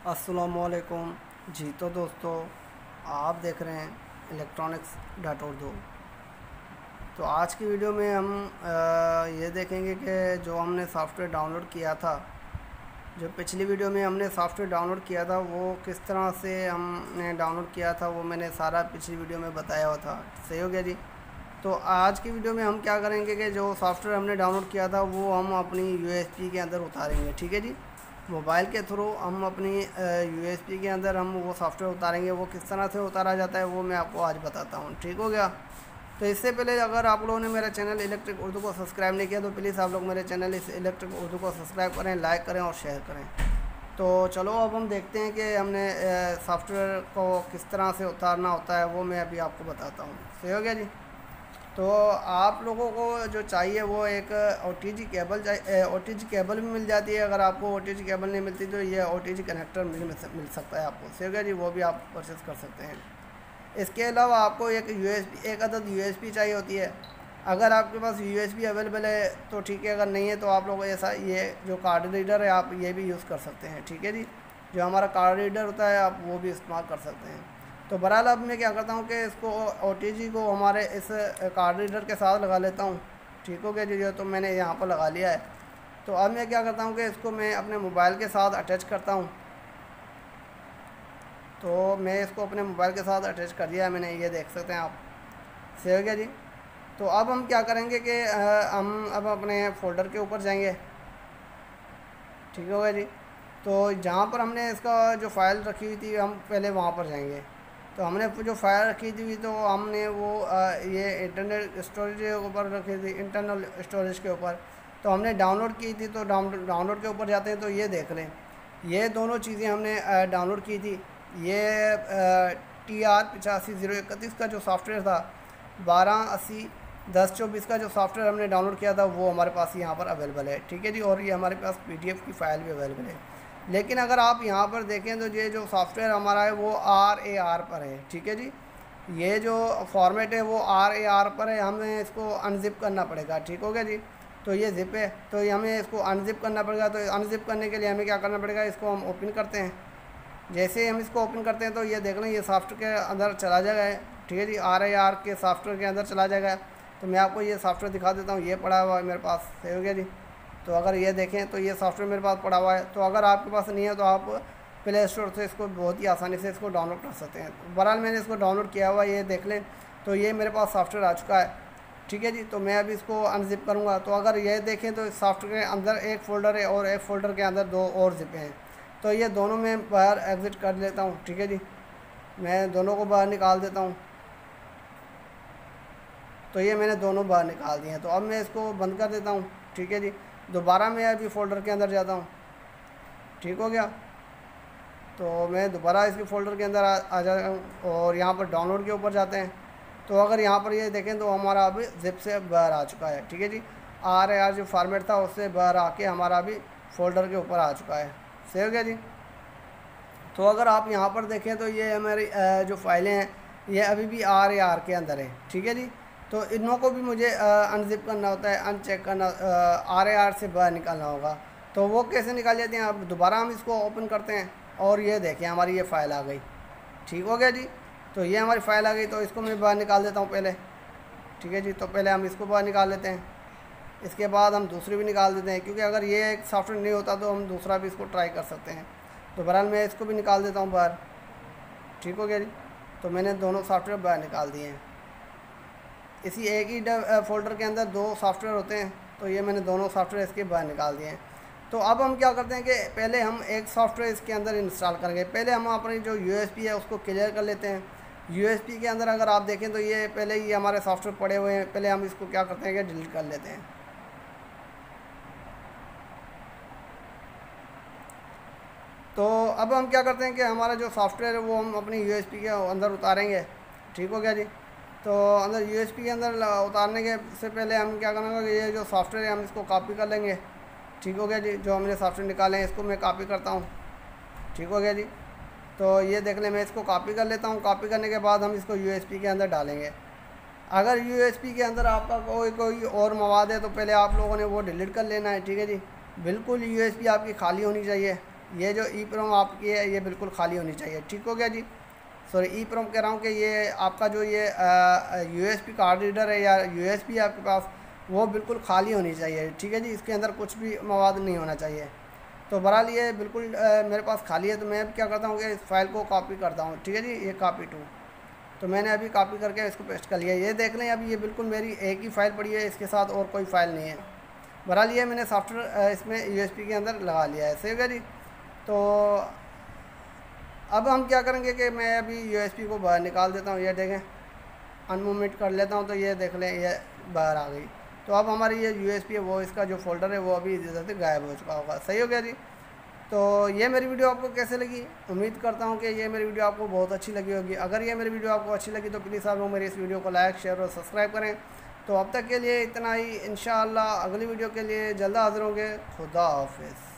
अस्सलामुअलैकुम जी। तो दोस्तों, आप देख रहे हैं electronics.urdu। तो आज की वीडियो में हम ये देखेंगे कि जो हमने सॉफ्टवेयर डाउनलोड किया था, जो पिछली वीडियो में हमने सॉफ्टवेयर डाउनलोड किया था वो किस तरह से हमने डाउनलोड किया था, वो मैंने सारा पिछली वीडियो में बताया हुआ था। सही हो गया जी। तो आज की वीडियो में हम क्या करेंगे कि जो सॉफ्टवेयर हमने डाउनलोड किया था वो हम अपनी यूएसबी के अंदर उतारेंगे। ठीक है जी। मोबाइल के थ्रू हम अपनी यूएसबी के अंदर हम वो सॉफ्टवेयर उतारेंगे। वो किस तरह से उतारा जाता है वो मैं आपको आज बताता हूँ। ठीक हो गया। तो इससे पहले अगर आप लोगों ने मेरा चैनल इलेक्ट्रिक उर्दू को सब्सक्राइब नहीं किया तो प्लीज़ आप लोग मेरे चैनल इस इलेक्ट्रिक उर्दू को सब्सक्राइब करें, लाइक करें और शेयर करें। तो चलो अब हम देखते हैं कि हमने सॉफ्टवेयर को किस तरह से उतारना होता है, वो मैं अभी आपको बताता हूँ। सही हो गया जी। तो आप लोगों को जो चाहिए वो एक OTG केबल चाहिए। OTG केबल भी मिल जाती है। अगर आपको OTG केबल नहीं मिलती तो ये OTG कनेक्टर मिल सकता है आपको। सही हो गया जी। वो भी आप परचेस कर सकते हैं। इसके अलावा आपको एक अदद USB चाहिए होती है। अगर आपके पास USB अवेलेबल है तो ठीक है, अगर नहीं है तो आप लोग ऐसा ये जो कार्ड रीडर है आप ये भी यूज़ कर सकते हैं। ठीक है जी। जो हमारा कार्ड रीडर होता है आप वो भी इस्तेमाल कर सकते हैं। तो बहरहाल अब मैं क्या करता हूँ कि इसको OTG को हमारे इस कार्ड रीडर के साथ लगा लेता हूँ। ठीक हो गया जी। जो तो मैंने यहाँ पर लगा लिया है। तो अब मैं क्या करता हूँ कि इसको मैं अपने मोबाइल के साथ अटैच करता हूँ। तो मैं इसको अपने मोबाइल के साथ अटैच कर दिया है मैंने, ये देख सकते हैं आप। सही हो गया जी। तो अब हम क्या करेंगे कि हम अब अपने फ़ोल्डर के ऊपर जाएंगे। ठीक हो गया जी। तो जहाँ पर हमने इसका जो फ़ाइल रखी हुई थी हम पहले वहाँ पर जाएंगे। तो हमने जो फाइल रखी थी तो हमने वो ये इंटरनल स्टोरेज के ऊपर रखी थी, इंटरनल स्टोरेज के ऊपर। तो हमने डाउनलोड की थी। तो डाउनलोड के ऊपर जाते हैं तो ये देख लें, ये दोनों चीज़ें हमने डाउनलोड की थी। ये TR850131 का जो सॉफ्टवेयर था, 12801024 का जो सॉफ्टवेयर हमने डाउनलोड किया था वो हमारे पास यहाँ पर अवेलेबल है। ठीक है जी। और ये हमारे पास PDF की फ़ाइल भी अवेलेबल है। लेकिन अगर आप यहाँ पर देखें तो ये जो सॉफ्टवेयर हमारा है वो RAR पर है। ठीक है जी। ये जो फॉर्मेट है वो RAR पर है। हमें इसको अनजिप करना पड़ेगा। ठीक हो गया जी। तो ये जिप है तो ये हमें इसको अनजिप करना पड़ेगा। तो अनजिप करने के लिए हमें क्या करना पड़ेगा, इसको हम ओपन करते हैं। जैसे ही हम इसको ओपन करते हैं तो ये देख लें ये सॉफ्टवेयर के अंदर चला जाएगा। ठीक है जी। RAR के सॉफ्टवेयर के अंदर चला जाएगा। तो मैं आपको ये सॉफ्टवेयर दिखा देता हूँ। ये पड़ा हुआ है मेरे पास। सही हो गया जी। तो अगर ये देखें तो ये सॉफ्टवेयर मेरे पास पड़ा हुआ है। तो अगर आपके पास नहीं है तो आप प्ले स्टोर से इसको बहुत ही आसानी से इसको डाउनलोड कर सकते हैं। बहरहाल मैंने इसको डाउनलोड किया हुआ है, ये देख लें। तो ये मेरे पास सॉफ्टवेयर आ चुका है। ठीक है जी। तो मैं अभी इसको अनजिप करूँगा। तो अगर ये देखें तो इस सॉफ्टवेयर के अंदर एक फ़ोल्डर है और एक फ़ोल्डर के अंदर दो और जिपें हैं। तो ये दोनों मैं बाहर एग्ज़िट कर लेता हूँ। ठीक है जी। मैं दोनों को बाहर निकाल देता हूँ। तो ये मैंने दोनों बाहर निकाल दिए हैं। तो अब मैं इसको बंद कर देता हूँ। ठीक है जी। दोबारा मैं अभी फ़ोल्डर के अंदर जाता हूँ। ठीक हो गया। तो मैं दोबारा इसके फ़ोल्डर के अंदर आ जाता हूँ और यहाँ पर डाउनलोड के ऊपर जाते हैं। तो अगर यहाँ पर ये देखें तो हमारा अभी जिप से बाहर आ चुका है। ठीक है जी। RAR जो फॉर्मेट था उससे बाहर आके हमारा अभी फ़ोल्डर के ऊपर आ चुका है। सही हो गया जी। तो अगर आप यहाँ पर देखें तो ये हमारी जो फाइलें हैं ये अभी भी RAR के अंदर है। ठीक है जी। तो इनों को भी मुझे अनजिप करना होता है, अनचेक करना, RAR से बाहर निकालना होगा। तो वो कैसे निकाल जाते हैं, अब दोबारा हम इसको ओपन करते हैं और ये देखें हमारी ये फ़ाइल आ गई। ठीक हो गया जी। तो ये हमारी फ़ाइल आ गई। तो इसको मैं बाहर निकाल देता हूँ पहले। ठीक है जी। तो पहले हम इसको बाहर निकाल लेते हैं। इसके बाद हम दूसरी भी निकाल देते हैं, क्योंकि अगर ये एक सॉफ्टवेयर नहीं होता तो हम दूसरा भी इसको ट्राई कर सकते हैं। तो बहरहाल मैं इसको भी निकाल देता हूँ बाहर। ठीक हो गया जी। तो मैंने दोनों सॉफ्टवेयर बाहर निकाल दिए हैं। इसी एक ही फ़ोल्डर के अंदर दो सॉफ्टवेयर होते हैं। तो ये मैंने दोनों सॉफ्टवेयर इसके बाहर निकाल दिए हैं। तो अब हम क्या करते हैं कि पहले हम एक सॉफ्टवेयर इसके अंदर इंस्टॉल करेंगे। पहले हम अपनी जो USB है उसको क्लियर कर लेते हैं। USB के अंदर अगर आप देखें तो ये पहले ही हमारे सॉफ्टवेयर पड़े हुए हैं। पहले हम इसको क्या करते हैं कि डिलीट कर लेते हैं। तो अब हम क्या करते हैं कि हमारा जो सॉफ्टवेयर है वो हम अपनी USB के अंदर उतारेंगे। ठीक हो गया जी। तो अंदर USB के अंदर उतारने के से पहले हम क्या करेंगे कि ये जो सॉफ्टवेयर है हम इसको कॉपी कर लेंगे। ठीक हो गया जी। जो हमने सॉफ्टवेयर निकाले हैं इसको मैं कॉपी करता हूँ। ठीक हो गया जी। तो ये देख लें, मैं इसको कॉपी कर लेता हूँ। कॉपी करने के बाद हम इसको USB के अंदर डालेंगे। अगर USB के अंदर आपका कोई और मवाद है तो पहले आप लोगों ने वो डिलीट कर लेना है। ठीक है जी। बिल्कुल USB आपकी खाली होनी चाहिए। ये जो ई प्रोम आपकी है ये बिल्कुल खाली होनी चाहिए। ठीक हो गया जी। सॉरी, ई प्रोम कह रहा हूँ कि ये आपका जो ये यूएसबी कार्ड रीडर है या यूएसबी आपके पास, वो बिल्कुल खाली होनी चाहिए। ठीक है जी, इसके अंदर कुछ भी मवाद नहीं होना चाहिए। तो बहरहाल ये बिल्कुल मेरे पास खाली है। तो मैं अब क्या करता हूँ कि इस फाइल को कॉपी करता हूँ। ठीक है जी, ये कॉपी टू, तो मैंने अभी कॉपी करके इसको पेस्ट कर लिया। ये देख लें, अभी ये बिल्कुल मेरी एक ही फ़ाइल पड़ी है, इसके साथ और कोई फ़ाइल नहीं है। बहरहाल ये मैंने सॉफ्टवेयर इसमें यूएसबी के अंदर लगा लिया है। सही हो गया जी। तो अब हम क्या करेंगे कि मैं अभी यूएसबी को बाहर निकाल देता हूँ। ये देखें, अनमूवमेंट कर लेता हूँ, तो ये देख लें ये बाहर आ गई। तो अब हमारी ये यूएसबी है वो, इसका जो फोल्डर है वो अभी इधर से गायब हो चुका होगा। सही हो गया जी। तो ये मेरी वीडियो आपको कैसे लगी? उम्मीद करता हूँ कि ये मेरी वीडियो आपको बहुत अच्छी लगी होगी। अगर ये मेरी वीडियो आपको अच्छी लगी तो प्लीज़ आप लोग मेरी इस वीडियो को लाइक, शेयर और सब्सक्राइब करें। तो अब तक के लिए इतना ही। इंशाअल्लाह अगली वीडियो के लिए जल्द हाज़िर होंगे। खुदा हाफिज़।